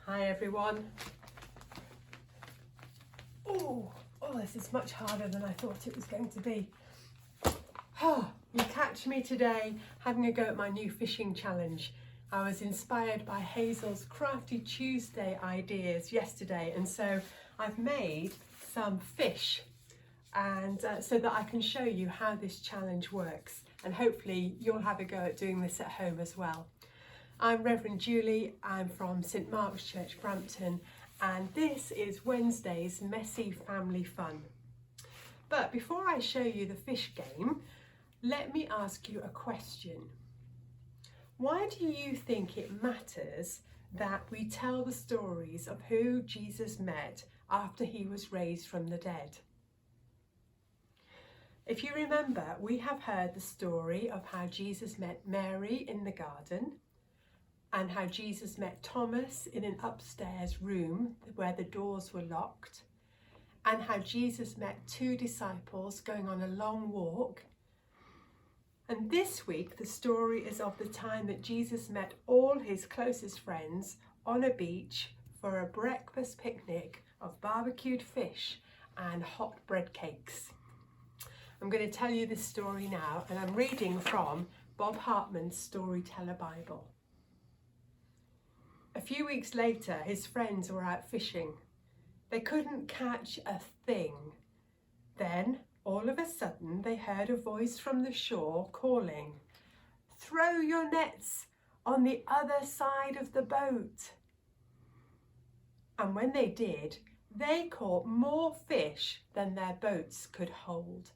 Hi everyone. Oh, this is much harder than I thought it was going to be. You catch me today having a go at my new fishing challenge. I was inspired by Hazel's Crafty Tuesday ideas yesterday, and so I've made some fish and so that I can show you how this challenge works, and hopefully you'll have a go at doing this at home as well. I'm Rev Julie, I'm from St Mark's Church, Brampton, and this is Wednesday's Messy Family Fun. But before I show you the fish game, let me ask you a question. Why do you think it matters that we tell the stories of who Jesus met after he was raised from the dead? If you remember, we have heard the story of how Jesus met Mary in the garden, and how Jesus met Thomas in an upstairs room where the doors were locked, and how Jesus met two disciples going on a long walk. And this week the story is of the time that Jesus met all his closest friends on a beach for a breakfast picnic of barbecued fish and hot bread cakes. I'm going to tell you this story now, and I'm reading from Bob Hartman's Storyteller Bible. A few weeks later, his friends were out fishing. They couldn't catch a thing. Then, all of a sudden, they heard a voice from the shore calling, "Throw your nets on the other side of the boat." And when they did, they caught more fish than their boats could hold.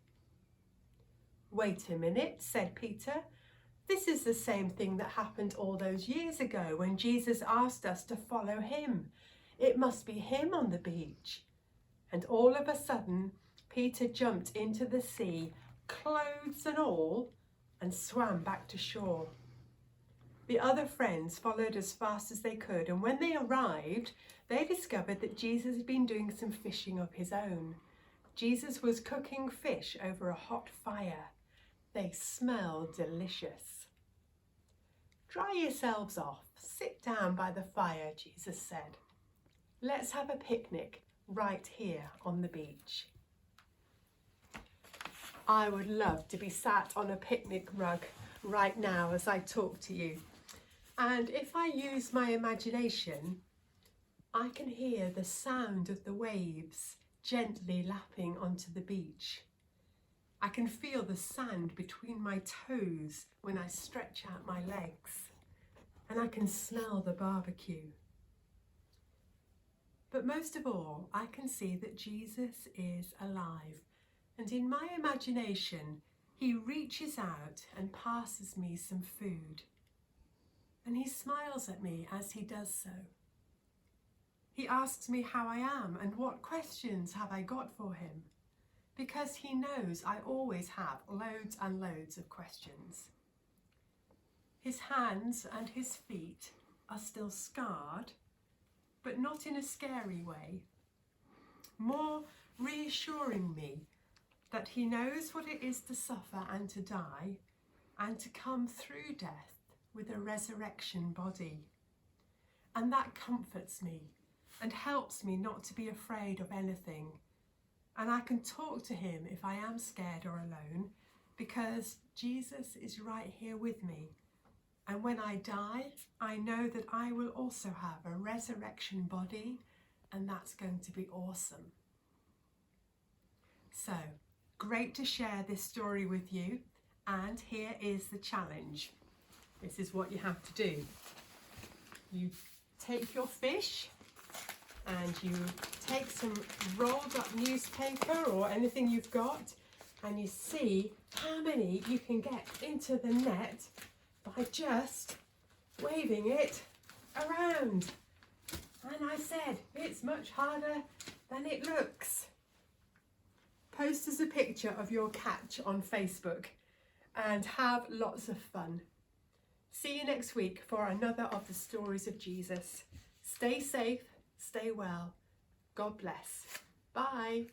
"Wait a minute," said Peter. "This is the same thing that happened all those years ago when Jesus asked us to follow him. It must be him on the beach." And all of a sudden, Peter jumped into the sea, clothes and all, and swam back to shore. The other friends followed as fast as they could, and when they arrived, they discovered that Jesus had been doing some fishing of his own. Jesus was cooking fish over a hot fire. They smelled delicious. "Dry yourselves off, sit down by the fire," Jesus said. "Let's have a picnic right here on the beach." I would love to be sat on a picnic rug right now as I talk to you. And if I use my imagination, I can hear the sound of the waves gently lapping onto the beach. I can feel the sand between my toes when I stretch out my legs, and I can smell the barbecue. But most of all, I can see that Jesus is alive, and in my imagination, he reaches out and passes me some food, and he smiles at me as he does so. He asks me how I am and what questions have I got for him, because he knows I always have loads and loads of questions. His hands and his feet are still scarred, but not in a scary way, more reassuring me that he knows what it is to suffer and to die, and to come through death with a resurrection body. And that comforts me and helps me not to be afraid of anything. And I can talk to him if I am scared or alone, because Jesus is right here with me. And when I die, I know that I will also have a resurrection body, and that's going to be awesome. So, great to share this story with you, and here is the challenge. This is what you have to do. You take your fish, and you take some rolled up newspaper or anything you've got, and you see how many you can get into the net by just waving it around. And I said, it's much harder than it looks. Post us a picture of your catch on Facebook and have lots of fun. See you next week for another of the stories of Jesus. Stay safe. Stay well. God bless. Bye.